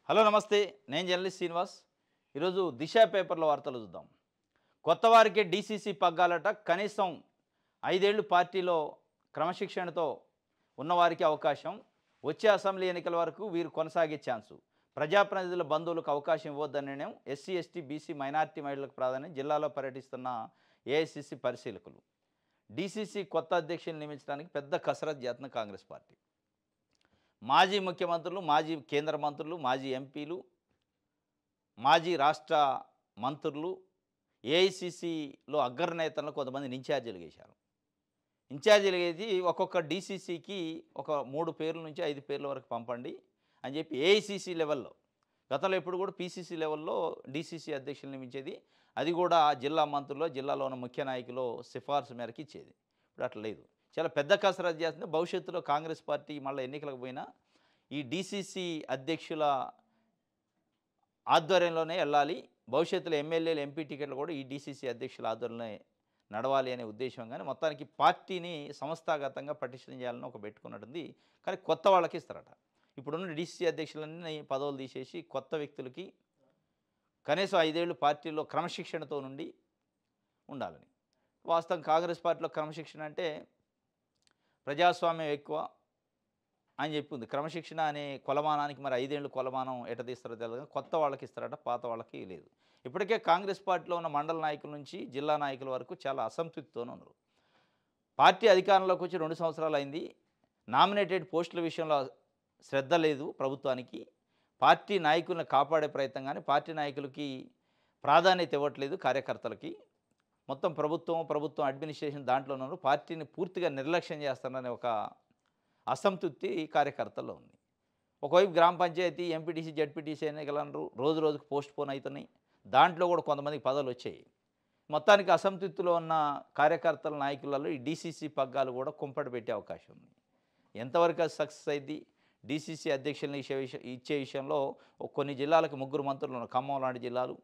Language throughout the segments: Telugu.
హలో నమస్తే. నేను జర్నలిస్ట్ శ్రీనివాస్. ఈరోజు దిశ పేపర్లో వార్తలు చూద్దాం. కొత్త వారికే డీసీసీ పగ్గాలట. కనీసం 5 ఏళ్లు పార్టీలో క్రమశిక్షణతో ఉన్నవారికి అవకాశం. వచ్చే అసెంబ్లీ ఎన్నికల వరకు వీరు కొనసాగే ఛాన్సు. ప్రజాప్రతినిధుల బంధువులకు అవకాశం ఇవ్వొద్దన్న నిర్ణయం. ఎస్సీ, ఎస్టీ, బీసీ, మైనారిటీ మహిళలకు ప్రాధాన్యం. జిల్లాలో పర్యటిస్తున్న ఏఐసీసీ పరిశీలకులు. డీసీసీ కొత్త అధ్యక్షులను నియమించడానికి పెద్ద కసరత్తు చేస్తున్న కాంగ్రెస్ పార్టీ. మాజీ ముఖ్యమంత్రులు, మాజీ కేంద్ర మంత్రులు, మాజీ ఎంపీలు, మాజీ రాష్ట్ర మంత్రులు, ఏఐసీసీలో అగ్రనేతలను కొంతమందిని ఇన్ఛార్జీలు చేశారు. ఇన్ఛార్జీలు వేసి ఒక్కొక్క డీసీసీకి ఒక 3 పేర్ల నుంచి 5 పేర్ల వరకు పంపండి అని చెప్పి ఏఐసీసీ లెవెల్లో, గతంలో ఎప్పుడు కూడా పీసీసీ లెవెల్లో డీసీసీ అధ్యక్షులు నియమించేది. అది కూడా జిల్లా మంత్రులు, జిల్లాలో ఉన్న ముఖ్య నాయకులు సిఫార్సు మేరకు ఇచ్చేది. ఇప్పుడు అట్లా లేదు. చాలా పెద్ద కసరత్తు చేస్తుంది. భవిష్యత్తులో కాంగ్రెస్ పార్టీ మళ్ళీ ఎన్నికలకు పోయినా ఈ డీసీసీ అధ్యక్షుల ఆధ్వర్యంలోనే వెళ్ళాలి. భవిష్యత్తులో ఎమ్మెల్యేలు, ఎంపీ టికెట్లు కూడా ఈ డీసీసీ అధ్యక్షుల ఆధ్వర్యంలోనే నడవాలి అనే ఉద్దేశం. కానీ మొత్తానికి పార్టీని సంస్థాగతంగా పటిష్టం చేయాలని ఒక పెట్టుకున్నట్టుంది. కానీ కొత్త వాళ్ళకి ఇస్తారట. ఇప్పుడున్న డీసీసీ అధ్యక్షులన్నీ పదవులు తీసేసి కొత్త వ్యక్తులకి కనీసం 5 ఏళ్ళు పార్టీలో క్రమశిక్షణతో నుండి ఉండాలని. వాస్తవం కాంగ్రెస్ పార్టీలో క్రమశిక్షణ అంటే ప్రజాస్వామ్యం ఎక్కువ అని చెప్పింది. క్రమశిక్షణ అనే కొలమానానికి మరి 5 ఏళ్ళు కొలమానం ఎట తీస్తారో తెలియదు. కొత్త వాళ్ళకి ఇస్తారట, పాత వాళ్ళకి లేదు. ఇప్పటికే కాంగ్రెస్ పార్టీలో ఉన్న మండల నాయకుల నుంచి జిల్లా నాయకుల వరకు చాలా అసంతృప్తితోనే ఉన్నారు. పార్టీ అధికారంలోకి వచ్చి 2 సంవత్సరాలు అయింది. నామినేటెడ్ పోస్టుల విషయంలో శ్రద్ధ లేదు ప్రభుత్వానికి. పార్టీ నాయకులను కాపాడే ప్రయత్నం కానీ పార్టీ నాయకులకి ప్రాధాన్యత ఇవ్వట్లేదు. కార్యకర్తలకి మొత్తం ప్రభుత్వం అడ్మినిస్ట్రేషన్ దాంట్లో ఉన్నారు. పార్టీని పూర్తిగా నిర్లక్ష్యం చేస్తారనే ఒక అసంతృప్తి కార్యకర్తల్లో ఉంది. ఒకవైపు గ్రామ పంచాయతీ, ఎంపీటీసీ, జడ్పీటీసీ ఎన్నికలను రోజు రోజుకు పోస్ట్ పోన్ అవుతున్నాయి. దాంట్లో కూడా కొంతమందికి పదవులు వచ్చాయి. మొత్తానికి అసంతృప్తిలో ఉన్న కార్యకర్తల నాయకులలో ఈ డీసీసీ పగ్గాలు కూడా కుంపటి పెట్టే అవకాశం ఉంది. ఎంతవరకు అది సక్సెస్ అయింది? డీసీసీ అధ్యక్షులను ఇచ్చే విషయంలో కొన్ని జిల్లాలకు 3 మంత్రులు ఉన్నారు. ఖమ్మం లాంటి జిల్లాలు,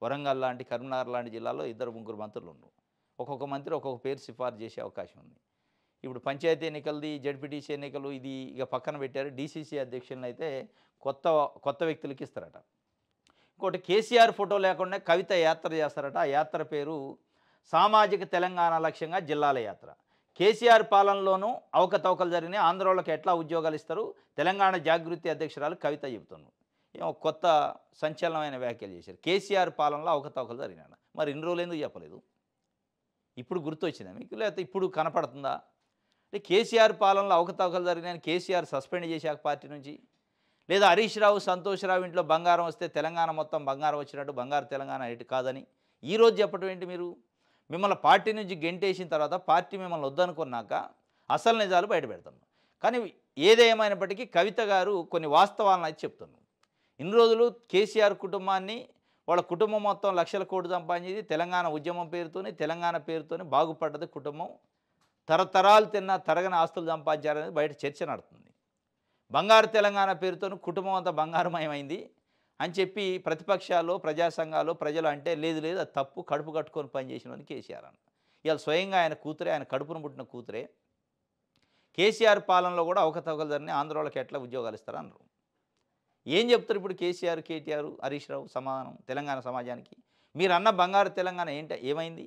వరంగల్ లాంటి, కరీంనగర్ లాంటి జిల్లాలో 2-3 మంత్రులు ఉన్నారు. ఒక్కొక్క మంత్రి ఒక్కొక్క పేరు సిఫార్సు చేసే అవకాశం ఉంది. ఇప్పుడు పంచాయతీ ఎన్నికలది, జడ్పీటీసీ ఎన్నికలు ఇది ఇక పక్కన పెట్టారు. డీసీసీ అధ్యక్షులను అయితే కొత్త వ్యక్తులకి ఇస్తారట. ఇంకోటి, కేసీఆర్ ఫోటో లేకుండా కవిత యాత్ర చేస్తారట. ఆ యాత్ర పేరు సామాజిక తెలంగాణ లక్ష్యంగా జిల్లాల యాత్ర. కేసీఆర్ పాలనలోనూ అవకతవకలు జరిగినాయి, ఆంధ్రోళ్ళకి ఎట్లా ఉద్యోగాలు ఇస్తారు, తెలంగాణ జాగృతి అధ్యక్షురాలు కవిత చెబుతున్నారు. ఏమో కొత్త సంచలనమైన వ్యాఖ్యలు చేశారు. కేసీఆర్ పాలనలో అవకతవకలు జరిగినాడు. మరి ఇన్ని రోజులు ఎందుకు చెప్పలేదు? ఇప్పుడు గుర్తొచ్చిందా మీకు? లేకపోతే ఇప్పుడు కనపడుతుందా? అంటే కేసీఆర్ పాలనలో అవకతవకలు జరిగినాయని కేసీఆర్ సస్పెండ్ చేశాక పార్టీ నుంచి, లేదా హరీష్ రావు, సంతోష్ రావు ఇంట్లో బంగారం వస్తే తెలంగాణ మొత్తం బంగారం వచ్చినట్టు బంగారు తెలంగాణ ఎటు కాదని ఈరోజు చెప్పడం ఏంటి? మీరు మిమ్మల్ని పార్టీ నుంచి గెంటేసిన తర్వాత పార్టీ మిమ్మల్ని వద్దనుకున్నాక అసలు నిజాలు బయటపెడతాం. కానీ ఏదేమైనప్పటికీ కవిత గారు కొన్ని వాస్తవాలను అయితే చెప్తున్నారు. ఇన్ని రోజులు కేసీఆర్ కుటుంబాన్ని, వాళ్ళ కుటుంబం మొత్తం లక్షల కోట్లు సంపాదించేది తెలంగాణ ఉద్యమం పేరుతోని, తెలంగాణ పేరుతోని బాగుపడ్డది కుటుంబం. తరతరాలు తరగని ఆస్తులు సంపాదించారనేది బయట చర్చ నడుతుంది. బంగారు తెలంగాణ పేరుతో కుటుంబం అంతా బంగారమయమైంది అని చెప్పి ప్రతిపక్షాలు, ప్రజా సంఘాలు, ప్రజలు అంటే లేదు లేదు అది తప్పు, కడుపు కట్టుకొని పనిచేసినని కేసీఆర్ అన్న. ఇవాళ స్వయంగా ఆయన కూతురే, ఆయన కడుపును పుట్టిన కూతురే కేసీఆర్ పాలనలో కూడా అవకతవకలు జరిగినాయి, ఆంధ్రోళ్ళకి ఎట్లా ఉద్యోగాలు ఇస్తారా అన్నారు. ఏం చెప్తారు ఇప్పుడు కేసీఆర్, కేటీఆర్, హరీష్ రావు సమాధానం తెలంగాణ సమాజానికి? మీరు అన్న బంగారు తెలంగాణ ఏమైంది?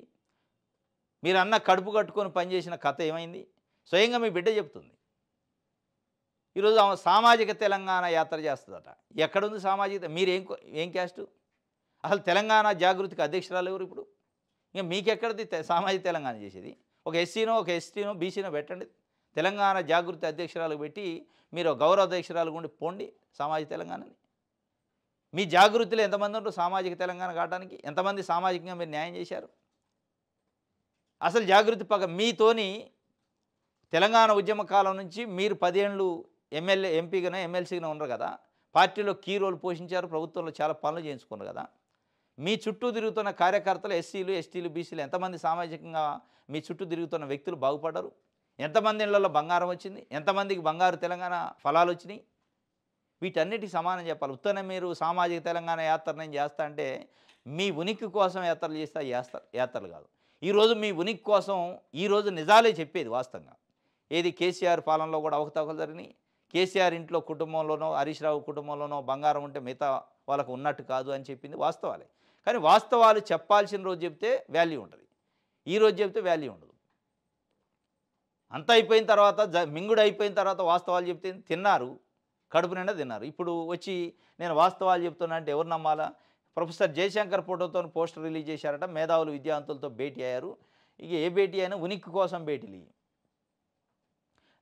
మీరు అన్న కడుపు కట్టుకొని పనిచేసిన కథ ఏమైంది? స్వయంగా మీ బిడ్డ చెప్తుంది. ఈరోజు ఆమె సామాజిక తెలంగాణ యాత్ర చేస్తుందట. ఎక్కడుంది సామాజిక? మీరు ఏం క్యాస్టు? అసలు తెలంగాణ జాగృతికి అధ్యక్షురాలు ఎవరు ఇప్పుడు? ఇంకా మీకెక్కడిది సామాజిక తెలంగాణ చేసేది? ఒక ఎస్సీనో, ఒక ఎస్టీనో, బీసీనో పెట్టండి. తెలంగాణ జాగృతి అధ్యక్షురాలు పెట్టి మీరు గౌరవ అధ్యక్షురాలు గుండి పోండి సామాజిక తెలంగాణని. మీ జాగృతిలో ఎంతమంది ఉంటారు సామాజిక తెలంగాణ కావడానికి? ఎంతమంది సామాజికంగా మీరు న్యాయం చేశారు? అసలు జాగృతి మీతోని తెలంగాణ ఉద్యమ కాలం నుంచి మీరు 10 ఏళ్ళు ఎమ్మెల్యే, ఎంపీగానే, ఎమ్మెల్సీగానే ఉన్నారు కదా. పార్టీలో కీ రోల్ పోషించారు, ప్రభుత్వంలో చాలా పనులు చేయించుకున్నారు కదా. మీ చుట్టూ తిరుగుతున్న కార్యకర్తలు, ఎస్సీలు, ఎస్టీలు, బీసీలు ఎంతమంది సామాజికంగా మీ చుట్టూ తిరుగుతున్న వ్యక్తులు బాగుపడ్డారు? ఎంతమంది ఇళ్లలో బంగారం వచ్చింది? ఎంతమందికి బంగారు తెలంగాణ ఫలాలు వచ్చినాయి? వీటన్నిటికి సమానం చెప్పాలి. ఉత్తనే మీరు సామాజిక తెలంగాణ యాత్ర నేను చేస్తా అంటే మీ ఉనికి కోసం యాత్రలు చేస్తే యాత్రలు కాదు. ఈరోజు మీ ఉనికి కోసం ఈరోజు నిజాలే చెప్పేది వాస్తవంగా. ఏది కేసీఆర్ పాలనలో కూడా అవకతవకలు జరిగినాయి, కేసీఆర్ ఇంట్లో కుటుంబంలోనో హరీష్ రావు కుటుంబంలోనో బంగారం ఉంటే మిగతా వాళ్ళకు ఉన్నట్టు కాదు అని చెప్పింది వాస్తవాలే. కానీ వాస్తవాలు చెప్పాల్సిన రోజు చెప్తే వాల్యూ ఉంటుంది, ఈ రోజు చెప్తే వాల్యూ ఉండదు. అంతా అయిపోయిన తర్వాత మింగుడు అయిపోయిన తర్వాత వాస్తవాలు చెప్తే తిన్నారు, కడుపు నిండా తిన్నారు. ఇప్పుడు వచ్చి నేను వాస్తవాలు చెప్తున్నా అంటే ఎవరు నమ్మాలా? ప్రొఫెసర్ జయశంకర్ ఫోటోతో పోస్టర్ రిలీజ్ చేశారట, మేధావులు విద్యావంతులతో భేటీ అయ్యారు. ఇక ఏ భేటీ అయినా ఉనికి కోసం భేటీలు.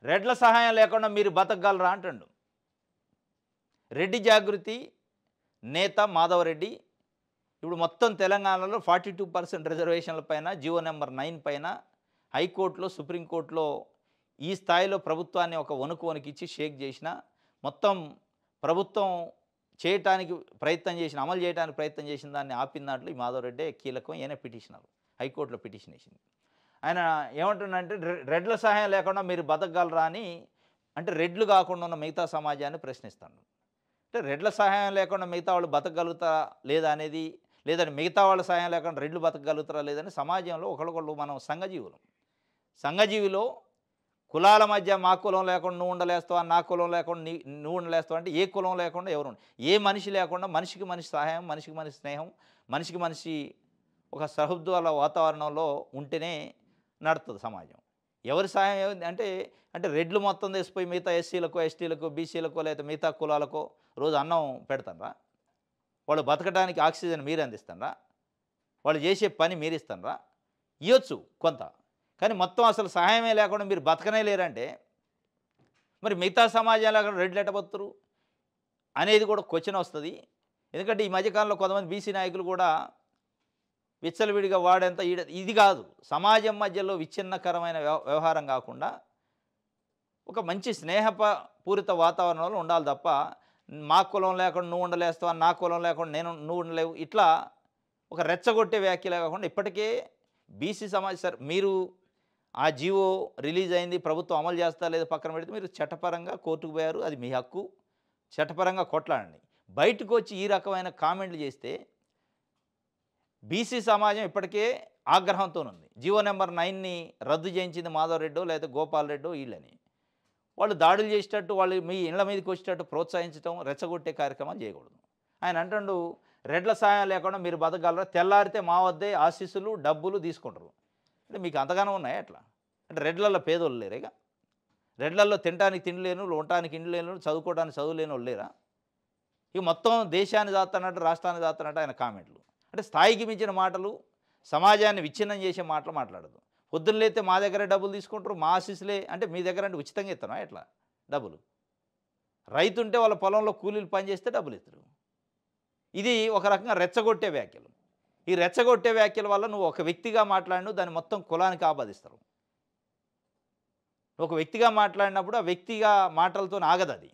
రెడ్ల సహాయం లేకుండా మీరు బతకగలరా అంటుండు. రెడ్డి జాగృతి నేత మాధవరెడ్డి ఇప్పుడు మొత్తం తెలంగాణలో 42% రిజర్వేషన్ల పైన జీవో నెంబర్ 9 పైన హైకోర్టులో సుప్రీంకోర్టులో ఈ స్థాయిలో ప్రభుత్వాన్ని ఒక వణికిచ్చి షేక్ చేసిన, మొత్తం ప్రభుత్వం చేయటానికి ప్రయత్నం చేసిన, అమలు చేయడానికి ప్రయత్నం చేసిన దాన్ని ఆపిన దాంట్లో ఈ మాధవరెడ్డి కీలకం. ఈయన పిటిషనర్, హైకోర్టులో పిటిషన్ వేసింది. ఆయన ఏమంటున్నాడంటే రెడ్ల సహాయం లేకుండా మీరు బతకగలరా అని, అంటే రెడ్లు కాకుండా ఉన్న మిగతా సమాజాన్ని ప్రశ్నిస్తాను. అంటే రెడ్ల సహాయం లేకుండా మిగతా వాళ్ళు బతకగలుగుతారా లేదా అనేది, లేదంటే మిగతా వాళ్ళ సహాయం లేకుండా రెడ్లు బతకగలుగుతారా లేదని సమాజంలో ఒకళ్ళొకళ్ళు మనం సంఘజీవిలో కులాల మధ్య మా కులం లేకుండా నువ్వు ఉండలేస్తావా, నా కులం లేకుండా నువ్వు ఉండలేస్తావు అంటే ఏ కులం లేకుండా ఎవరు ఏ మనిషి లేకుండా మనిషికి మనిషి సహాయం, మనిషికి మనిషి స్నేహం, మనిషికి మనిషి ఒక సహృద్వాల వాతావరణంలో ఉంటేనే నడుతుంది సమాజం. ఎవరి సహాయం అంటే రెడ్లు మొత్తం తెసిపోయి మిగతా ఎస్సీలకో ఎస్టీలకో బీసీలకో లేదా మిగతా కులాలకో రోజు అన్నం పెడతారా? వాళ్ళు బతకడానికి ఆక్సిజన్ మీరు అందిస్తారా? వాళ్ళు చేసే పని మీరు ఇస్తారా? ఇవ్వచ్చు కొంత, కానీ మొత్తం అసలు సహాయమే లేకుండా మీరు బతకనే లేరంటే మరి మిగతా సమాజంలో రెడ్లు ఎట్టబోతురు అనేది కూడా క్వశ్చన్ వస్తుంది. ఎందుకంటే ఈ మధ్యకాలంలో కొంతమంది బీసీ నాయకులు కూడా విచ్చలవిడిగా వాడేంత ఇది కాదు, సమాజం మధ్యలో విచ్ఛిన్నకరమైన వ్యవహారం కాకుండా ఒక మంచి స్నేహపూరిత వాతావరణంలో ఉండాలి తప్ప మా కులం లేకుండా నువ్వు ఉండలేస్తావా, నా కులం లేకుండా నువ్వు ఉండలేవు, ఇట్లా ఒక రెచ్చగొట్టే వ్యాఖ్యలే కాకుండా ఇప్పటికే బీసీ సమాజం సార్ మీరు ఆ జీవో రిలీజ్ అయింది, ప్రభుత్వం అమలు చేస్తా లేదా పక్కన పెడితే మీరు చట్టపరంగా కోర్టుకు పోయారు, అది మీ హక్కు, చట్టపరంగా కొట్లాడండి. బయటకు వచ్చి ఈ రకమైన కామెంట్లు చేస్తే బీసీ సమాజం ఇప్పటికే ఆగ్రహంతో ఉంది. జీవో నెంబర్ 9ని రద్దు చేయించింది మాధవరెడ్డో లేదా గోపాల్ రెడ్డో వీళ్ళని. వాళ్ళు దాడులు చేసేటట్టు, వాళ్ళు మీ ఇళ్ల మీదకి వచ్చేటట్టు ప్రోత్సహించడం, రెచ్చగొట్టే కార్యక్రమాలు చేయకూడదు. ఆయన అంటుండు రెడ్ల సహాయం లేకుండా మీరు బతకగలరా, తెల్లారితే మా వద్దే ఆశీస్సులు డబ్బులు తీసుకుంటారు. అంటే మీకు అంతగానో ఉన్నాయా ఎట్లా? అంటే రెడ్లల్లో పేదోళ్ళు లేరేగా? రెడ్లల్లో తినడానికి తిండి లేను, ఉండటానికి ఇండ్లు లేను, చదువుకోవడానికి చదువు లేని వాళ్ళు లేరా? ఇక మొత్తం దేశాన్ని దాస్తున్నట్టు రాష్ట్రాన్ని దాస్తున్నట్టు ఆయన కామెంట్లు. అంటే స్థాయికి మించిన మాటలు, సమాజాన్ని విచ్ఛిన్నం చేసే మాటలు మాట్లాడదు. పొద్దున్న లేతే మా దగ్గరే డబ్బులు తీసుకుంటారు, మా ఆశీస్సులే అంటే మీ దగ్గర అంటే ఉచితంగా ఇస్తాను ఎట్లా డబ్బులు? రైతు ఉంటే వాళ్ళ పొలంలో కూలీలు పనిచేస్తే డబ్బులు ఇస్తారు. ఇది ఒక రకంగా రెచ్చగొట్టే వ్యాఖ్యలు. ఈ రెచ్చగొట్టే వ్యాఖ్యల వల్ల నువ్వు ఒక వ్యక్తిగా మాట్లాడిను దాన్ని మొత్తం కులానికి ఆపాదిస్తారు. ఒక వ్యక్తిగా మాట్లాడినప్పుడు ఆ వ్యక్తిగా మాటలతో ఆగదు,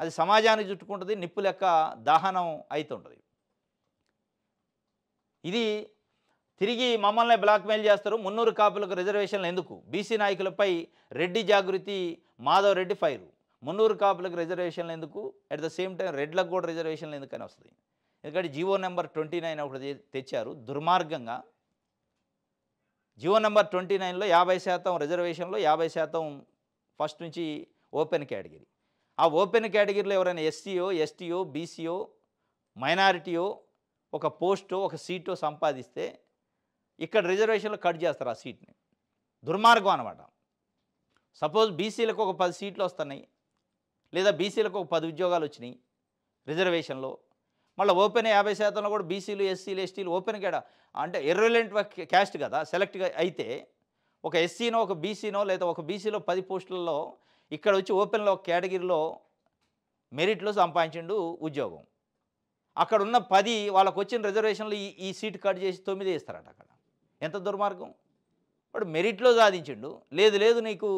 అది సమాజానికి చుట్టుకుంటుంది, నిప్పు లెక్క దహనం అవుతుంటుంది. ఇది తిరిగి మమ్మల్ని బ్లాక్మెయిల్ చేస్తారు, 300 కాపులకు రిజర్వేషన్లు ఎందుకు, బీసీ నాయకులపై రెడ్డి జాగృతి మాధవ్ రెడ్డి ఫైరు, 300 కాపులకు రిజర్వేషన్లు ఎందుకు, అట్ ద సేమ్ టైం రెడ్లకు కూడా రిజర్వేషన్లు ఎందుకని వస్తుంది. ఎందుకంటే జీవో నెంబర్ 29 ఒకటి తెచ్చారు దుర్మార్గంగా. జీవో నెంబర్ 29లో 50% రిజర్వేషన్లో 50% ఫస్ట్ నుంచి ఓపెన్ కేటగిరీ. ఆ ఓపెన్ కేటగిరీలో ఎవరైనా ఎస్సీయో ఎస్టీయో బీసీయో మైనారిటీయో ఒక పోస్టో ఒక సీటో సంపాదిస్తే ఇక్కడ రిజర్వేషన్లో కట్ చేస్తారు ఆ సీట్ని. దుర్మార్గం అనమాట. సపోజ్ బీసీలకు ఒక 10 సీట్లు వస్తున్నాయి, లేదా బీసీలకు ఒక 10 ఉద్యోగాలు వచ్చినాయి రిజర్వేషన్లో, మళ్ళీ ఓపెన్ 50%లో కూడా బీసీలు ఎస్సీలు ఎస్టీలు ఓపెన్ కేట అంటే ఇర్రెలెంట్ క్యాస్ట్ కదా సెలెక్ట్గా అయితే, ఒక ఎస్సీనో ఒక బీసీనో లేదా ఒక బీసీలో 10 పోస్టులలో ఇక్కడ వచ్చి ఓపెన్లో ఒక కేటగిరీలో మెరిట్లో సంపాదించిండు ఉద్యోగం. అక్కడ ఉన్న 10 వాళ్ళకు వచ్చిన రిజర్వేషన్లు ఈ సీట్ కట్ చేసి 9 వేస్తారట. అక్కడ ఎంత దుర్మార్గం! వాడు మెరిట్లో సాధించిండు, లేదు నీకు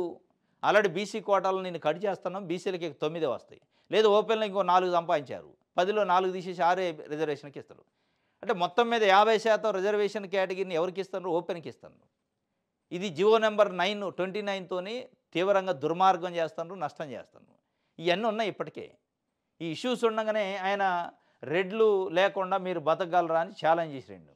ఆల్రెడీ బీసీ కోటాలను నేను కట్ చేస్తున్నాం, బీసీలకి 9 వస్తాయి, లేదు ఓపెన్లో ఇంకో 4 సంపాదించారు, 10లో 4 తీసేసి 6 రిజర్వేషన్కి ఇస్తారు. అంటే మొత్తం మీద 50% రిజర్వేషన్ కేటగిరీని ఎవరికి ఇస్తున్నారు? ఓపెన్కి ఇస్తున్నారు. ఇది జీవో నెంబర్ 29తోని తీవ్రంగా దుర్మార్గం చేస్తున్నారు, నష్టం చేస్తున్నారు. ఇవన్నీ ఉన్నాయి ఇప్పటికే. ఈ ఇష్యూస్ ఉండగానే ఆయన రెడ్లు లేకుండా మీరు బతకగలరా అని ఛాలెంజ్ చేసిండు.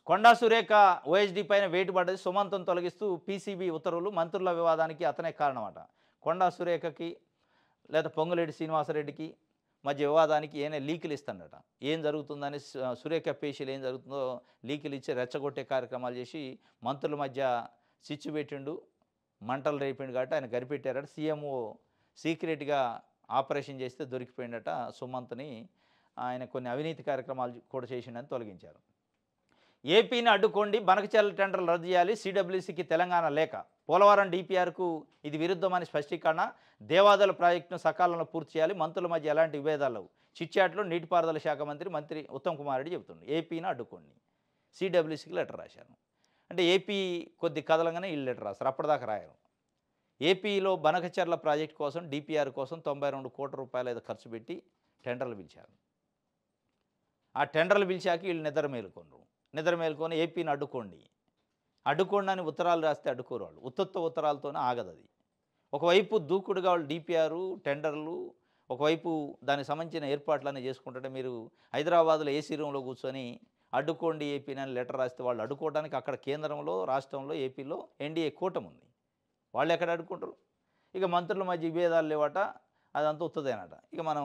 కొండా సురేఖ ఓఎస్డీ పైన వేటు పడ్డది, సుమంతం తొలగిస్తూ పీసీబీ ఉత్తర్వులు, మంత్రుల వివాదానికి అతనే కారణమట. కొండా సురేఖకి లేదా పొంగులేటి శ్రీనివాసరెడ్డికి మధ్య వివాదానికి ఈయన లీకులు ఇస్తాడట. ఏం జరుగుతుందని సురేఖ పేషీలు ఏం జరుగుతుందో లీకులు ఇచ్చి రెచ్చగొట్టే కార్యక్రమాలు చేసి మంత్రుల మధ్య చిచ్చు పెట్టిండు, మంటలు రేపిండు కాబట్టి ఆయన గరిపెట్టారట. సీఎంఓ సీక్రెట్గా ఆపరేషన్ చేస్తే దొరికిపోయిందట సుమంత్ని. ఆయన కొన్ని అవినీతి కార్యక్రమాలు కూడా చేసిండని తొలగించారు. ఏపీని అడ్డుకోండి, బనకచెర్ల టెండర్లు రద్దు చేయాలి, సిడబ్ల్యూసీకి తెలంగాణ లేఖ. పోలవరం డిపిఆర్కు ఇది విరుద్ధమని స్పష్టీకరణ. దేవాదుల ప్రాజెక్టును సకాలంలో పూర్తి చేయాలి, మంత్రుల మధ్య ఎలాంటి విభేదాలు లేవు. చిట్చాట్లో నీటిపారుదల శాఖ మంత్రి ఉత్తమ్ కుమార్ రెడ్డి చెబుతుంది. ఏపీని అడ్డుకోండి, సిడబ్ల్యూసీకి లెటర్ రాశారు. అంటే ఏపీ కొద్ది కదలంగానే వీళ్ళు లెటర్ రాస్తారు, అప్పటిదాకా రాయరు. ఏపీలో బనకచెర్ల ప్రాజెక్టు కోసం డిపిఆర్ కోసం 92 కోట్ల రూపాయలు ఏదో ఖర్చు పెట్టి టెండర్లు పిలిచారు. ఆ టెండర్లు పిలిచాక వీళ్ళు నిద్ర మేలుకొని ఏపీని అడ్డుకోండి అని ఉత్తరాలు రాస్తే అడ్డుకోరు వాళ్ళు. ఉత్తరాలతోనే ఆగదు అది. ఒకవైపు దూకుడుగా వాళ్ళు డిపిఆర్ టెండర్లు, ఒకవైపు దానికి సంబంధించిన ఏర్పాట్లన్నీ చేసుకుంటుంటే మీరు హైదరాబాద్లో ఏసీ రూమ్లో కూర్చొని అడ్డుకోండి ఏపీని అని లెటర్ రాస్తే వాళ్ళు అడ్డుకోవడానికి అక్కడ కేంద్రంలో, రాష్ట్రంలో, ఏపీలో ఎన్డీఏ కూటమి ఉంది. వాళ్ళు ఎక్కడ అడ్డుకుంటారు? ఇక మంత్రుల మధ్య విభేదాలు లేవట, అదంతా ఉత్తదేనట. ఇక మనం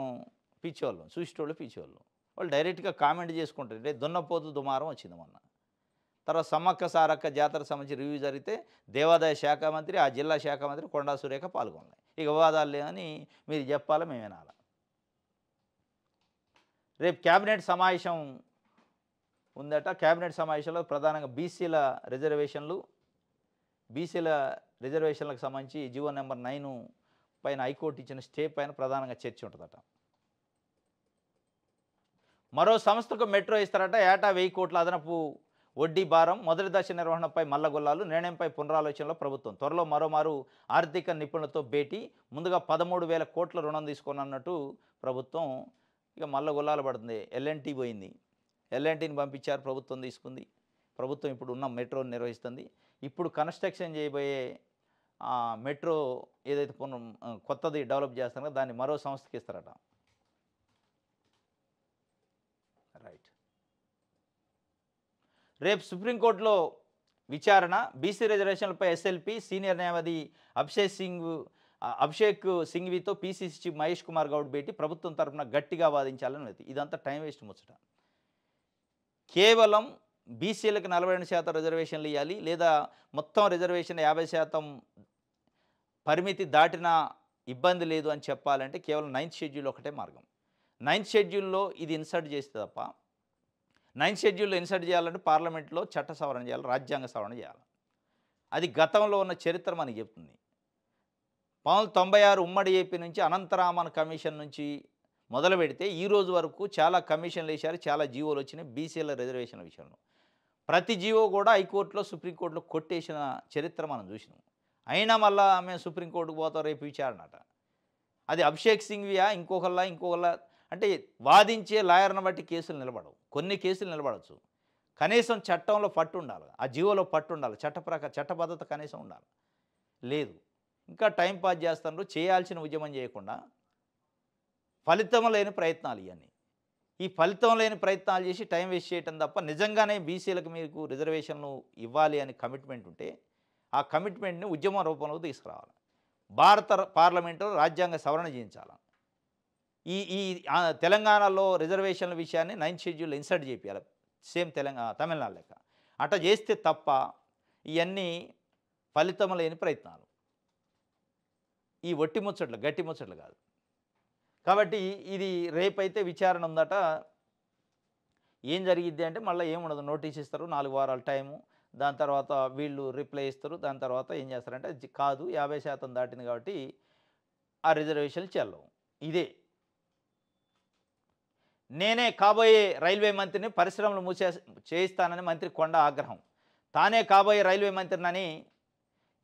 పిచ్చోళ్ళం, చూసేటోళ్ళు పిచ్చోళ్ళు. వాళ్ళు డైరెక్ట్గా కామెంట్ చేసుకుంటారు. అంటే దున్నపోతు దుమారం వచ్చింది మొన్న. తర్వాత సమ్మక్క సారక్క జాతర సంబంధించి రివ్యూ జరిగితే దేవాదాయ శాఖ మంత్రి, ఆ జిల్లా శాఖ మంత్రి కొండా సురేఖ పాల్గొన్నాయి. ఇక వివాదాలు లేవని మీరు చెప్పాలా, మేము వినాలా. రేపు క్యాబినెట్ సమావేశం ఉందట. క్యాబినెట్ సమావేశంలో ప్రధానంగా బీసీల రిజర్వేషన్లకు సంబంధించి జీవో నెంబర్ 9 పైన హైకోర్టు ఇచ్చిన స్టే పైన ప్రధానంగా చర్చ ఉంటుందట. మరో సంస్థకు మెట్రో ఇస్తారట. ఏటా 1000 కోట్ల అదనపు వడ్డీ భారం. మొదటి దశ నిర్వహణపై మల్లగొల్లాలు, నిర్ణయంపై పునరాలోచనలో ప్రభుత్వం. త్వరలో మరోమారు ఆర్థిక నిపుణులతో భేటీ. ముందుగా 13,000 కోట్ల రుణం తీసుకోనన్నట్టు ప్రభుత్వం. ఇక మల్లగొల్లాలు పడుతుంది. ఎల్ఎన్టీ పోయింది, ఎల్ఎన్టీని పంపించారు, ప్రభుత్వం తీసుకుంది. ప్రభుత్వం ఇప్పుడు ఉన్న మెట్రోని నిర్వహిస్తుంది. ఇప్పుడు కన్స్ట్రక్షన్ చేయబోయే మెట్రో ఏదైతే కొత్తది డెవలప్ చేస్తారో దాన్ని మరో సంస్థకి ఇస్తారట. రైట్. రేపు సుప్రీంకోర్టులో విచారణ. బీసీ రిజర్వేషన్లపై ఎస్ఎల్పి సీనియర్ న్యాయవాది అభిషేక్ సింఘ్వితో పీసీసీ చీఫ్ మహేష్ కుమార్ గౌడ్ భేటీ. ప్రభుత్వం తరఫున గట్టిగా వాదించాలని. ఇదంతా టైం వేస్ట్ ముచ్చట. కేవలం బీసీలకు 42% రిజర్వేషన్లు ఇవ్వాలి, లేదా మొత్తం రిజర్వేషన్ 50% పరిమితి దాటిన ఇబ్బంది లేదు అని చెప్పాలంటే కేవలం 9th షెడ్యూల్ ఒకటే మార్గం. 9th షెడ్యూల్లో ఇది ఇన్సర్ట్ చేస్తే తప్ప, 9th షెడ్యూల్లో ఇన్సర్ట్ చేయాలంటే పార్లమెంట్లో చట్ట సవరణ చేయాలి, రాజ్యాంగ సవరణ చేయాలి. అది గతంలో ఉన్న చరిత్ర మనకి చెప్తుంది. 1996 ఉమ్మడి ఏపీ నుంచి అనంతరామన్ కమిషన్ నుంచి మొదలు పెడితే ఈ రోజు వరకు చాలా కమిషన్లు వేశారు, చాలా జీవోలు వచ్చినాయి బీసీల రిజర్వేషన్ల విషయంలో. ప్రతి జీవో కూడా హైకోర్టులో, సుప్రీంకోర్టులో కొట్టేసిన చరిత్ర మనం చూసినాం. అయినా మళ్ళా మేము సుప్రీంకోర్టుకు పోతాం రేపు విచారణట. అది అభిషేక్ సింఘ్వియా ఇంకొకళ్ళ అంటే వాదించే లాయర్ని బట్టి కేసులు నిలబడవు. కొన్ని కేసులు నిలబడవచ్చు. కనీసం చట్టంలో పట్టు ఉండాలి, ఆ జీవోలో పట్టు ఉండాలి, చట్టబద్ధత కనీసం ఉండాలి. లేదు, ఇంకా టైం పాస్ చేస్తున్నారు. చేయాల్సిన ఉద్యమం చేయకుండా ఫలితం లేని ప్రయత్నాలు ఇవన్నీ. ఈ ఫలితం లేని ప్రయత్నాలు చేసి టైం వేస్ట్ చేయటం తప్ప, నిజంగానే బీసీలకు మీకు రిజర్వేషన్లు ఇవ్వాలి అని కమిట్మెంట్ ఉంటే ఆ కమిట్మెంట్ని ఉద్యమ రూపంలో తీసుకురావాలి. భారత పార్లమెంటులో రాజ్యాంగ సవరణ చేయించాలి. ఈ తెలంగాణలో రిజర్వేషన్ల విషయాన్ని 9th షెడ్యూల్లో ఇన్సర్ట్ చేయాలి, సేమ్ తమిళనాడు లెక్క. అట్లా చేస్తే తప్ప ఇవన్నీ ఫలితం లేని ప్రయత్నాలు, ఈ ఒట్టి ముచ్చట్లు, గట్టి ముచ్చట్లు కాదు. కాబట్టి ఇది రేపైతే విచారణ ఉందట. ఏం జరిగిద్ది అంటే మళ్ళీ ఏముండదు, నోటీస్ ఇస్తారు, 4 వారాల టైము. దాని తర్వాత వీళ్ళు రిప్లై ఇస్తారు. దాని తర్వాత ఏం చేస్తారంటే కాదు 50% దాటింది కాబట్టి ఆ రిజర్వేషన్లు చెల్లవు. ఇదే నేనే కాబోయే రైల్వే మంత్రిని పరిశ్రమలు చేయిస్తానని మంత్రి కొండా ఆగ్రహం. తానే కాబోయే రైల్వే మంత్రినని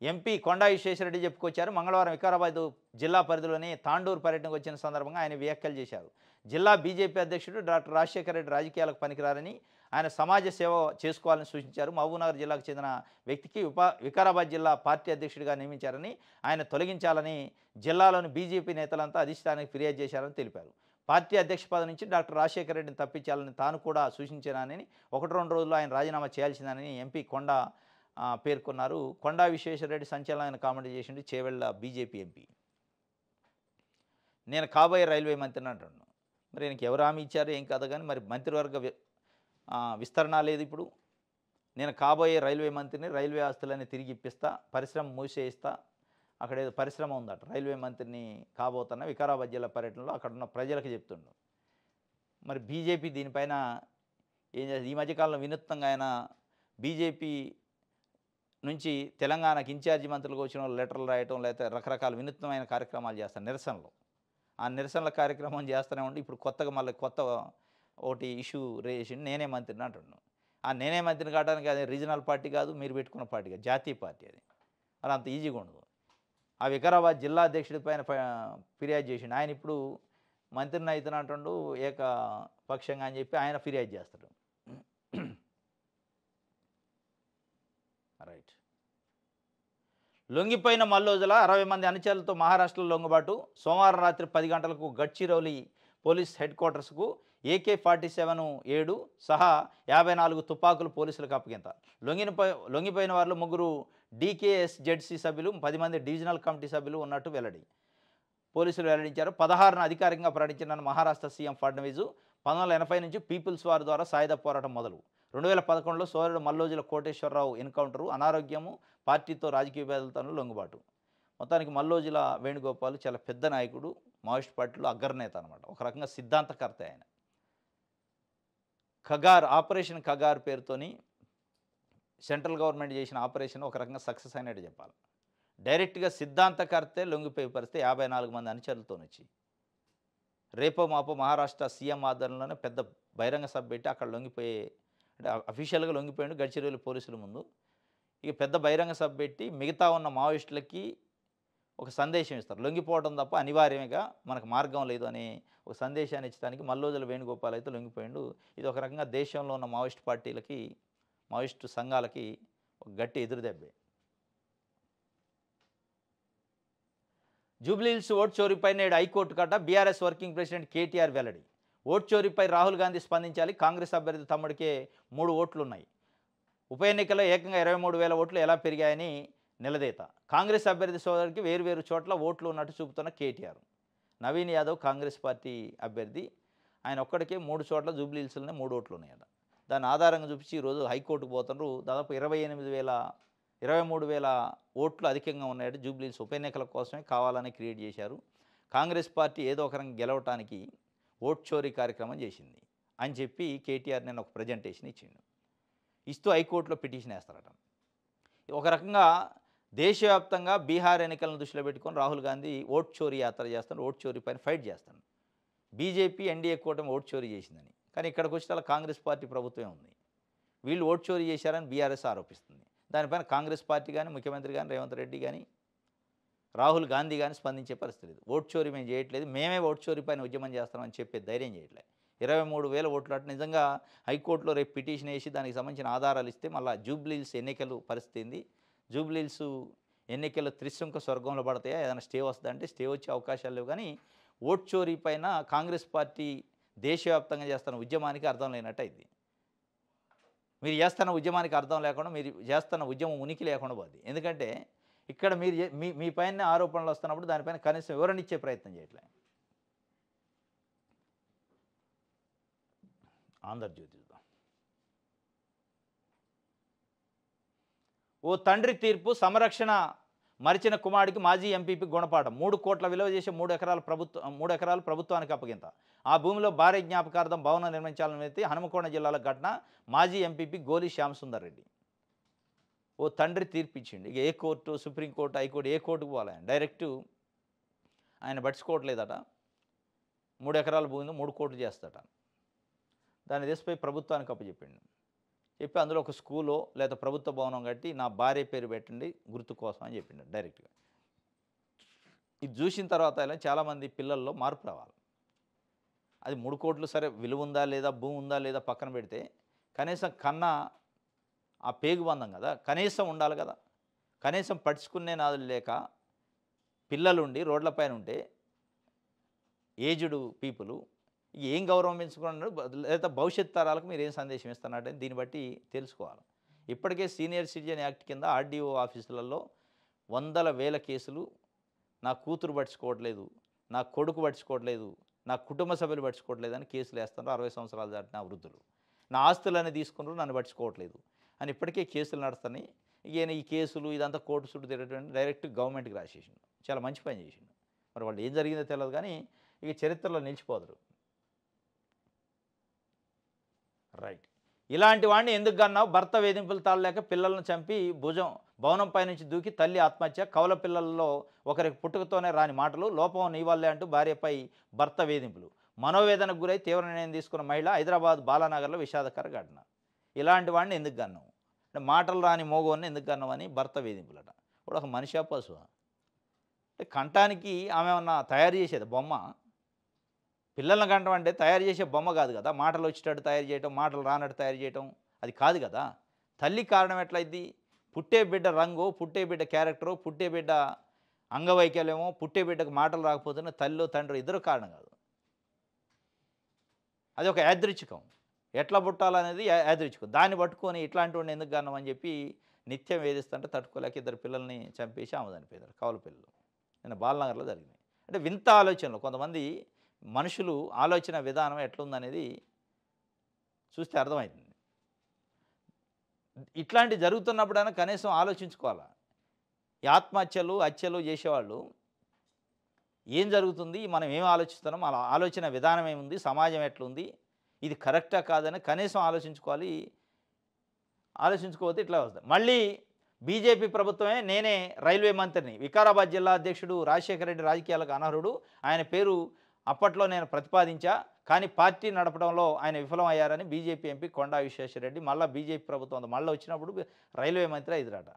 ఎంపీ కొండా విశ్వేశ్వరరెడ్డి చెప్పుకొచ్చారు. మంగళవారం వికారాబాద్ జిల్లా పరిధిలోని తాండూరు పర్యటనకు వచ్చిన సందర్భంగా ఆయన వ్యాఖ్యలు చేశారు. జిల్లా బీజేపీ అధ్యక్షుడు డాక్టర్ రాజశేఖర రెడ్డి రాజకీయాలకు పనికిరారని, ఆయన సమాజ సేవ చేసుకోవాలని సూచించారు. మహబూబ్నగర్ జిల్లాకు చెందిన వ్యక్తికి వికారాబాద్ జిల్లా పార్టీ అధ్యక్షుడిగా నియమించారని, ఆయన తొలగించాలని జిల్లాలోని బీజేపీ నేతలంతా అధిష్టానానికి ఫిర్యాదు చేశారని తెలిపారు. పార్టీ అధ్యక్ష పదవి నుంచి డాక్టర్ రాజశేఖర రెడ్డిని తప్పించాలని తాను కూడా సూచించానని, 1-2 రోజుల్లో ఆయన రాజీనామా చేయాల్సిందని ఎంపీ కొండా పేర్కొన్నారు. కొండా విశ్వేశ్వరరెడ్డి సంచలనమైన కామెంట్ చేసిండు చేవెళ్ల బీజేపీ ఎంపీ. నేను కాబోయే రైల్వే మంత్రిని అంటున్నాను. మరి ఈయనకి ఎవరు హామీ ఇచ్చారు ఏం కాదు కానీ మరి మంత్రివర్గ విస్తరణ లేదు ఇప్పుడు. నేను కాబోయే రైల్వే మంత్రిని, రైల్వే ఆస్తులన్నీ తిరిగి ఇప్పిస్తా, పరిశ్రమ మూసేయిస్తా. అక్కడ ఏదో పరిశ్రమ ఉందట, రైల్వే మంత్రిని కాబోతున్న వికారాబాద్ జిల్లా పర్యటనలో అక్కడున్న ప్రజలకు చెప్తుండు. మరి బీజేపీ దీనిపైన ఏం చేస్తుంది? ఈ మధ్యకాలంలో వినూత్నంగా ఆయన బీజేపీ నుంచి తెలంగాణకి ఇన్ఛార్జి మంత్రులకు వచ్చిన వాళ్ళు లెటర్లు రాయటం, లేకపోతే రకరకాల వినూత్నమైన కార్యక్రమాలు చేస్తారు నిరసనలు. ఆ నిరసనల కార్యక్రమం చేస్తూనే ఉండి ఇప్పుడు కొత్తగా మళ్ళీ కొత్త ఒకటి ఇష్యూ రేసిండు, నేనే మంత్రిని అంటున్నాను. ఆ నేనే మంత్రిని కావడానికి అది రీజనల్ పార్టీ కాదు, మీరు పెట్టుకున్న పార్టీ కాదు, జాతీయ పార్టీ అది. అది అంత ఈజీగా ఉండదు. ఆ వికారాబాద్ జిల్లా అధ్యక్షుడి పైన ఫిర్యాదు చేసిండు. ఆయన ఇప్పుడు మంత్రిని అవుతున్నట్టుండు ఏకపక్షంగా అని చెప్పి ఆయన ఫిర్యాదు చేస్తాడు. రైట్. లొంగిపోయిన మల్లోజుల 60 మంది అనుచరులతో మహారాష్ట్రలో లొంగుబాటు. సోమవారం రాత్రి 10 గంటలకు గడ్చిరౌలి పోలీస్ హెడ్ క్వార్టర్స్కు AK-47 సహా 54 తుపాకులు పోలీసులకు అప్పగింత. లొంగిపోయిన వారిలో 3 DKSZC సభ్యులు, 10 మంది డివిజనల్ కమిటీ సభ్యులు ఉన్నట్టు వెల్లడి. పోలీసులు వెల్లడించారు. 16న అధికారికంగా ప్రకటించిన మహారాష్ట్ర సీఎం ఫడ్నవీస్ 1980 నుంచి పీపుల్స్ వార్ ద్వారా సాయుధ పోరాటం మొదలు. 2011లో సోదరుడు మల్లోజుల కోటేశ్వరరావు ఎన్కౌంటరు, అనారోగ్యము, పార్టీతో రాజకీయ భేదాలతో లొంగుబాటు. మొత్తానికి మల్లోజుల వేణుగోపాల్ చాలా పెద్ద నాయకుడు, మావోయిస్ట్ పార్టీలో అగ్రనేత అనమాట. ఒక రకంగా సిద్ధాంతకర్త ఆయన. ఆపరేషన్ ఖగార్ పేరుతోని సెంట్రల్ గవర్నమెంట్ చేసిన ఆపరేషన్ ఒక రకంగా సక్సెస్ అయినట్టు చెప్పాలి. డైరెక్ట్గా సిద్ధాంతకర్తే లొంగిపోయే పరిస్థితి 54 మంది అనుచరులతో వచ్చి. రేపో మాపో మహారాష్ట్ర సీఎం ఆధ్వర్యంలోనే పెద్ద బహిరంగ సభ పెట్టి అక్కడ లొంగిపోయే, అంటే అఫీషియల్గా లొంగిపోయాడు గడ్చిరోలి పోలీసుల ముందు. ఇక పెద్ద బహిరంగ సభ పెట్టి మిగతా ఉన్న మావోయిస్టులకి ఒక సందేశం ఇస్తారు. లొంగిపోవడం తప్ప అనివార్యంగా మనకు మార్గం లేదు అనే ఒక సందేశాన్ని ఇచ్చడానికి మల్లోజుల వేణుగోపాల్ అయితే లొంగిపోయాడు. ఇది ఒక రకంగా దేశంలో ఉన్న మావోయిస్ట్ పార్టీలకి, మావోయిస్టు సంఘాలకి ఒక గట్టి ఎదురుదెబ్బే. జూబ్లీహిల్స్ ఓట్ చోరీపై నేడు హైకోర్టు కట్ట. బీఆర్ఎస్ వర్కింగ్ ప్రెసిడెంట్ కేటీఆర్ వెల్లడి. ఓట్ చోరీపై రాహుల్ గాంధీ స్పందించాలి. కాంగ్రెస్ అభ్యర్థి తమ్ముడికే 3 ఓట్లున్నాయి. ఉప ఎన్నికల్లో ఏకంగా 23,000 ఓట్లు ఎలా పెరిగాయని నిలదీత. కాంగ్రెస్ అభ్యర్థి సోదరుడికి వేరువేరు చోట్ల ఓట్లు ఉన్నట్టు చూపుతున్న కేటీఆర్. నవీన్ యాదవ్ కాంగ్రెస్ పార్టీ అభ్యర్థి, ఆయన ఒక్కడికే 3 చోట్ల జూబ్లీహిల్స్లోనే 3 ఓట్లు ఉన్నాయట. దాన్ని ఆధారంగా చూపించి ఈరోజు హైకోర్టుకు పోతున్నారు. దాదాపు 23,000 ఓట్లు అధికంగా ఉన్నాయట. జూబ్లీహిల్స్ ఉప ఎన్నికల కోసమే కావాలని క్రియేట్ చేశారు. కాంగ్రెస్ పార్టీ ఏదో ఒక రకంగా గెలవటానికి ఓట్ చోరీ కార్యక్రమం చేసింది అని చెప్పి కేటీఆర్ నేను ఒక ప్రజెంటేషన్ ఇచ్చిండు. ఇస్తూ హైకోర్టులో పిటిషన్ వేస్తారట. ఒక రకంగా దేశవ్యాప్తంగా బీహార్ ఎన్నికలను దృష్టిలో పెట్టుకొని రాహుల్ గాంధీ ఓట్ చోరీ యాత్ర చేస్తాను, ఓట్ చోరీ పైన ఫైట్ చేస్తాను. బీజేపీ ఎన్డీఏ కూటమి ఓట్ చోరీ చేసిందని, కానీ ఇక్కడికి వచ్చి కాంగ్రెస్ పార్టీ ప్రభుత్వమే ఉంది. వీళ్ళు ఓట్ చోరీ చేశారని బీఆర్ఎస్ ఆరోపిస్తుంది. దానిపైన కాంగ్రెస్ పార్టీ కానీ, ముఖ్యమంత్రి కానీ, రేవంత్ రెడ్డి కానీ, రాహుల్ గాంధీ కానీ స్పందించే పరిస్థితి లేదు. ఓట్ చోరీ మేము చేయట్లేదు, మేమే ఓట్ చోరీ పైన ఉద్యమం చేస్తామని చెప్పే ధైర్యం చేయట్లేదు. 23,000 ఓట్లు అంటే నిజంగా హైకోర్టులో రేపు పిటిషన్ వేసి దానికి సంబంధించిన ఆధారాలు ఇస్తే మళ్ళీ జూబ్లీహిల్స్ ఎన్నికలు పరిస్థితి ఏంది, జూబ్లీహిల్స్ ఎన్నికలు త్రిశంక స్వర్గంలో పడతాయా, ఏదైనా స్టే వస్తుందంటే స్టే వచ్చే అవకాశాలు లేవు. కానీ ఓట్ చోరీ పైన కాంగ్రెస్ పార్టీ దేశవ్యాప్తంగా చేస్తున్న ఉద్యమానికి అర్థం లేనట్టు అయింది. మీరు చేస్తున్న ఉద్యమానికి అర్థం లేకుండా, మీరు చేస్తున్న ఉద్యమం ఉనికి లేకుండా పోద్ది. ఎందుకంటే ఇక్కడ మీరు మీ పైన ఆరోపణలు వస్తున్నప్పుడు దానిపైన కనీసం వివరణ ఇచ్చే ప్రయత్నం చేయట్లేదు. ఆంధ్రజ్యోతి చూద్దాం. ఓ తండ్రి తీర్పు, సంరక్షణ మరిచిన కుమారుడికి మాజీ ఎంపీపీ గుణపాఠం. 3 కోట్ల విలువ చేసే 3 ఎకరాలు ప్రభుత్వానికి అప్పగింత. ఆ భూమిలో భారీ జ్ఞాపకార్థం భవనం నిర్మించాలని హనుమకొండ జిల్లాలో ఘటన. మాజీ ఎంపీపీ గోలి శ్యామసుందర్ రెడ్డి. ఓ తండ్రి తీర్పు ఇచ్చిండు. ఇక ఏ కోర్టు, సుప్రీంకోర్టు, హైకోర్టు, ఏ కోర్టుకు పోవాలి ఆయన, డైరెక్టు ఆయన పట్టించుకోవట్లేదట. 3 ఎకరాల భూమిని 3 కోట్లు చేస్తాట. దాన్ని తీసిపోయి ప్రభుత్వానికి అప్పచెప్పిండు. చెప్పి అందులో ఒక స్కూలో లేదా ప్రభుత్వ భవనం కట్టి నా భార్య పేరు పెట్టండి గుర్తు కోసం అని చెప్పిండు డైరెక్ట్గా. ఇది చూసిన తర్వాత ఇలా చాలామంది పిల్లల్లో మార్పు రావాలి. అది 3 కోట్లు సరే విలువ ఉందా లేదా, భూమి ఉందా లేదా పక్కన పెడితే కనీసం కన్నా ఆ పేగుబంధం కదా, కనీసం ఉండాలి కదా. కనీసం పట్టించుకునే నాదులు లేక పిల్లలుండి రోడ్లపైన ఉంటే ఏజ్డ్ పీపుల్ ఏం గౌరవం పెంచుకున్నారు, లేదా భవిష్యత్ తరాలకు మీరు ఏం సందేశం ఇస్తున్నారంటే దీన్ని బట్టి తెలుసుకోవాలి. ఇప్పటికే సీనియర్ సిటిజన్ యాక్ట్ కింద ఆర్డీఓ ఆఫీసులలో 100,000 కేసులు. నా కూతురు పట్టించుకోవట్లేదు, నా కొడుకు పట్టించుకోవట్లేదు, నా కుటుంబ సభ్యులు పట్టించుకోవట్లేదని కేసులు వేస్తున్నారు 60 సంవత్సరాలు దాటిన వృద్ధులు. నా ఆస్తులన్నీ తీసుకున్నారు, నన్ను పట్టించుకోవట్లేదు అని ఇప్పటికే కేసులు నడుస్తున్నాయి. ఈయన ఈ కేసులు ఇదంతా కోర్టు చుట్టూ తిరగడం డైరెక్ట్ గవర్నమెంట్‌కి రాసేసిండు. చాలా మంచి పని చేసిండు. మరి వాళ్ళు ఏం జరిగిందో తెలవదు కానీ ఇక చరిత్రలో నిలిచిపోదురు. రైట్. ఇలాంటి వాడిని ఎందుకు గన్నావు? భర్త వేధింపులు తాళలేక పిల్లలను చంపి భవనంపై నుంచి దూకి తల్లి ఆత్మహత్య. కవల పిల్లల్లో ఒకరికి పుట్టుకతోనే రాని మాటలు. లోపం నీ వల్లే అంటూ భార్యపై భర్త వేధింపులు. మనోవేదనకు గురై తీవ్ర నిర్ణయం తీసుకున్న మహిళ హైదరాబాద్ బాలానగర్లో విషాదకర ఘటన. ఇలాంటి వాడిని ఎందుకు గన్నావు? అంటే మాటలు రాని మోగోని ఎందుకు గన్నావు అని భర్త వేధింపులట. ఇప్పుడు ఒక మనిషా పశువా? అంటే కంటానికి ఆమె ఏమన్నా తయారు చేసేది బొమ్మ? పిల్లల్ని కంటం అంటే తయారు చేసే బొమ్మ కాదు కదా. మాటలు వచ్చేటట్టు తయారు చేయటం, మాటలు రానట్టు తయారు చేయటం అది కాదు కదా. తల్లి కారణం ఎట్లయిద్ది? పుట్టే బిడ్డ రంగు, పుట్టే బిడ్డ క్యారెక్టరు, పుట్టే బిడ్డ అంగవైకల్యమో, పుట్టే బిడ్డకు మాటలు రాకపోతేనే తల్లిలో తండ్రి ఇద్దరు కారణం కాదు. అది ఒక యాదృచ్ఛికం. ఎట్లా పుట్టాలనేది యాదృచ్ఛికం. దాన్ని పట్టుకొని ఇట్లాంటి వాడిని ఎందుకు గన్నాం అని చెప్పి నిత్యం వేధిస్తుంటే తట్టుకోలేక ఇద్దరు పిల్లల్ని చంపేసి ఆమె చనిపోయారు. కవల పిల్లలు. నిన్న బాలనగర్లో జరిగినాయి. అంటే వింత ఆలోచనలు కొంతమంది మనుషులు ఆలోచన విధానం ఎట్లుందనేది చూస్తే అర్థమవుతుంది. ఇట్లాంటివి జరుగుతున్నప్పుడైనా కనీసం ఆలోచించుకోవాలా. ఈ ఆత్మహత్యలు, హత్యలు చేసేవాళ్ళు ఏం జరుగుతుంది, మనం ఏం ఆలోచిస్తున్నాం, మన ఆలోచన విధానం ఏముంది, సమాజం ఎట్లుంది, ఇది కరెక్టా కాదని కనీసం ఆలోచించుకోవాలి. ఆలోచించుకోకపోతే ఇట్లా వస్తుంది. మళ్ళీ బీజేపీ ప్రభుత్వమే నేనే రైల్వే మంత్రిని. వికారాబాద్ జిల్లా అధ్యక్షుడు రాజశేఖర రెడ్డి రాజకీయాలకు అనర్హుడు. ఆయన పేరు అప్పట్లో నేను ప్రతిపాదించా, కానీ పార్టీ నడపడంలో ఆయన విఫలం అయ్యారని బీజేపీ ఎంపీ కొండా విశ్వేశ్వరరెడ్డి మళ్ళీ బీజేపీ ప్రభుత్వం మళ్ళీ వచ్చినప్పుడు రైల్వే మంత్రి అయ్యారట.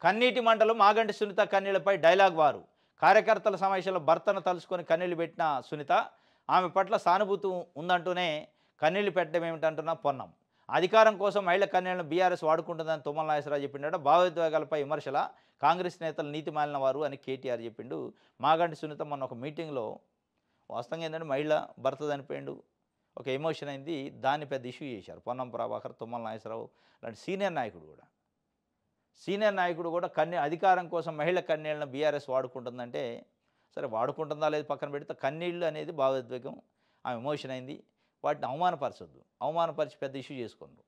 కన్నీటి మంటలు మాగంటి సునీత కన్నీళ్లపై డైలాగ్ వారు. కార్యకర్తల సమావేశంలో భర్తను తలుచుకొని కన్నీళ్లు పెట్టిన సునీత ఆమె పట్ల సానుభూతి ఉందంటూనే కన్నీళ్లు పెట్టడం ఏమిటంటున్న పొన్నం. అధికారం కోసం మహిళ కన్యలను బీఆర్ఎస్ వాడుకుంటుందని తుమ్మల నాగేశ్వరరావు చెప్పిండట. భావోద్వేగాలపై విమర్శల కాంగ్రెస్ నేతలు నీతి మాలిన వారు అని కేటీఆర్ చెప్పిండు. మాగంటి సునీత మొన్న ఒక మీటింగ్లో వాస్తవంగా ఏంటంటే మహిళ భర్త చనిపోయిండు, ఒక ఎమోషన్ అయింది, దాన్ని పెద్ద ఇష్యూ చేశారు. పొన్నం ప్రభాకర్, తుమ్మల నాగేశ్వరరావు లాంటి సీనియర్ నాయకుడు కూడా అధికారం కోసం మహిళ కన్నీళ్ళను బీఆర్ఎస్ వాడుకుంటుందంటే సరే వాడుకుంటుందా లేదు పక్కన పెడితే కన్నీళ్ళు అనేది భావోద్వేగం, ఆమె ఎమోషన్ అయింది, వాటిని అవమానపరచొద్దు, అవమానపరిచి పెద్ద ఇష్యూ చేసుకున్నారు.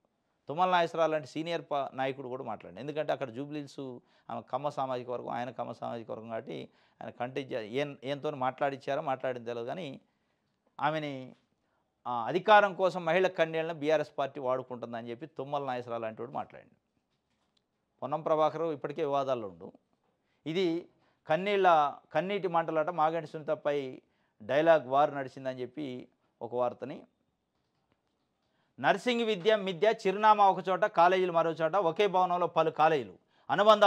తుమ్మల నాగేశ్వరరావు లాంటి సీనియర్ నాయకుడు కూడా మాట్లాడండి. ఎందుకంటే అక్కడ జూబ్లీహిల్స్ ఆమె కమ్మ సామాజిక వర్గం, ఆయన కమ్మ సామాజిక వర్గం కాబట్టి ఆయన ఏంతో మాట్లాడింది తెలియదు కానీ ఆమెని అధికారం కోసం మహిళ కన్నీళ్ళను బీఆర్ఎస్ పార్టీ వాడుకుంటుందని చెప్పి తుమ్మల నాగేశ్వరరావు లాంటి వాడు మాట్లాడింది. పొన్నం ప్రభాకర్ ఇప్పటికే వివాదాల్లో ఉండు. ఇది కన్నీటి మంటలట మాగంటి సునీతపై డైలాగ్ వార్ నడిచిందని చెప్పి ఒక వార్తని. నర్సింగ్ మిథ్య చిరునామా ఒక చోట, కాలేజీలు మరో చోట, ఒకే భవనంలో పలు కాలేజీలు, అనుబంధ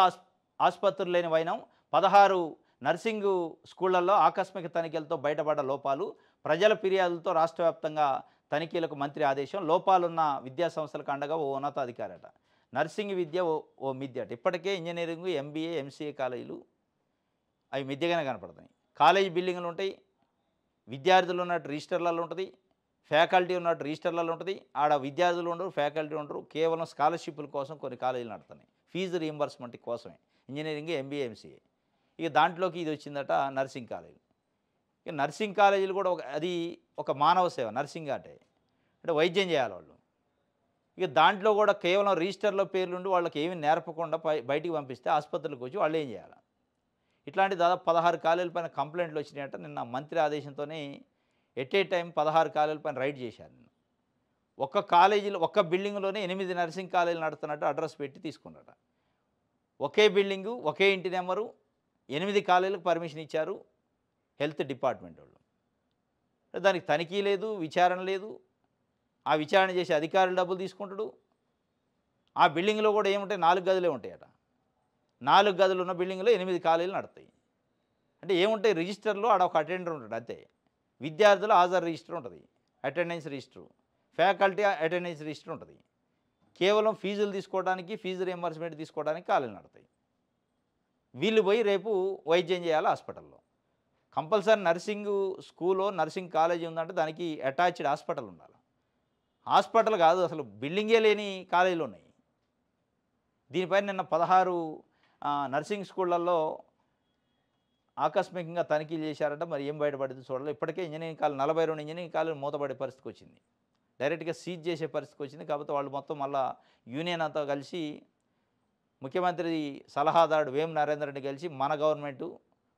ఆసుపత్రులు లేని వైనం. 16 నర్సింగ్ స్కూళ్లలో ఆకస్మిక తనిఖీలతో బయటపడ్డ లోపాలు. ప్రజల ఫిర్యాదులతో రాష్ట్ర వ్యాప్తంగా తనిఖీలకు మంత్రి ఆదేశం. లోపాలున్న విద్యా సంస్థలకు అండగా ఓ ఉన్నతాధికారట. నర్సింగ్ విద్య ఓ మిథ్య అట. ఇప్పటికే ఇంజనీరింగ్, ఎంబీఏ, ఎంసీఏ కాలేజీలు అవి మిథ్యగానే కనపడుతున్నాయి. కాలేజీ బిల్డింగ్లు ఉంటాయి, విద్యార్థులు ఉన్నట్టు రిజిస్టర్లలో ఉంటుంది, ఫ్యాకల్టీ ఉన్నట్టు రిజిస్టర్లలో ఉంటుంది, ఆడ విద్యార్థులు ఉండరు, ఫ్యాకల్టీ ఉండరు. కేవలం స్కాలర్షిప్ల కోసం కొన్ని కాలేజీలు నడుతున్నాయి, ఫీజు రీయింబర్స్మెంట్ కోసమే. Engineering, MBA, MCA. ఇక దాంట్లోకి ఇది వచ్చిందట నర్సింగ్ కాలేజీ. ఇక నర్సింగ్ కాలేజీలు కూడా అది ఒక మానవ సేవ. నర్సింగ్ అంటే వైద్యం చేయాలి వాళ్ళు. ఇక దాంట్లో కూడా కేవలం రిజిస్టర్లో పేర్లుండి వాళ్ళకి ఏమీ నేర్పకుండా బయటికి పంపిస్తే ఆసుపత్రులకు వచ్చి వాళ్ళు ఏం చేయాలి? ఇట్లాంటి దాదాపు 16 కాలేజీల పైన కంప్లైంట్లు వచ్చినాయంట. నిన్న మంత్రి ఆదేశంతోనే ఎట్ ఏ టైం 16 కాలేజీల పైన రైడ్ చేశారు. ఒక్క కాలేజీలో ఒక్క బిల్డింగ్లోనే 8 నర్సింగ్ కాలేజీలు నడుతున్నట్టు అడ్రస్ పెట్టి తీసుకున్నారట. ఒకే బిల్డింగు, ఒకే ఇంటి నెంబరు, 8 కాలేజీలకు పర్మిషన్ ఇచ్చారు హెల్త్ డిపార్ట్మెంట్ వాళ్ళు. దానికి తనిఖీ లేదు, విచారణ లేదు. ఆ విచారణ చేసే అధికారులు డబ్బులు తీసుకుంటాడు. ఆ బిల్డింగ్లో కూడా ఏముంటాయి, 4 గదులే ఉంటాయట. 4 గదులు ఉన్న బిల్డింగ్లో 8 కాలేజీలు నడుతాయి. అంటే ఏముంటాయి, రిజిస్టర్లో ఆడ ఒక అటెండర్ ఉంటాడు అంతే. విద్యార్థుల హాజరు రిజిస్టర్ ఉంటుంది, attendance register, faculty attendance register ఉంటుంది. కేవలం ఫీజులు తీసుకోవడానికి, ఫీజు రియంబర్స్మెంట్ తీసుకోవడానికి కాలేజీలు నడుతాయి. వీళ్ళు పోయి రేపు వైద్యం చేయాలి హాస్పిటల్లో. కంపల్సరీ నర్సింగ్ స్కూలో నర్సింగ్ కాలేజీ ఉందంటే దానికి అటాచ్డ్ హాస్పిటల్ ఉండాలి. హాస్పిటల్ కాదు, అసలు బిల్డింగే లేని కాలేజీలు ఉన్నాయి. దీనిపైన నిన్న 16 నర్సింగ్ స్కూళ్ళల్లో ఆకస్మికంగా తనిఖీలు చేశారట. మరి ఏం బయటపడింది చూడాలి. ఇప్పటికే ఇంజినీరింగ్ కాలేజ్ 42 ఇంజినీరింగ్ కాలేజీలు మూతపడే పరిస్థితికి వచ్చింది. డైరెక్ట్‌గా సీజ్ చేసే పరిస్థితికి వచ్చింది. కాకపోతే వాళ్ళు మొత్తం మళ్ళా యూనియన్ అంతా కలిసి ముఖ్యమంత్రి సలహాదారుడు వేం నరేందర్ రెడ్డి కలిసి మన గవర్నమెంటు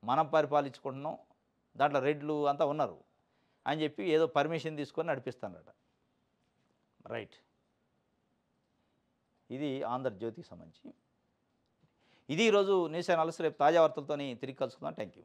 మనం పరిపాలించుకుంటున్నాం, దాంట్లో రెడ్లు అంతా ఉన్నారు అని చెప్పి ఏదో పర్మిషన్ తీసుకొని నడిపిస్తానట. రైట్. ఇది ఆంధ్రజ్యోతికి సంబంధించి. ఇది ఈరోజు న్యూస్ అనాలిసిస్. రేపు తాజా వార్తలతోని తిరిగి కలుసుకుందాం. Thank you.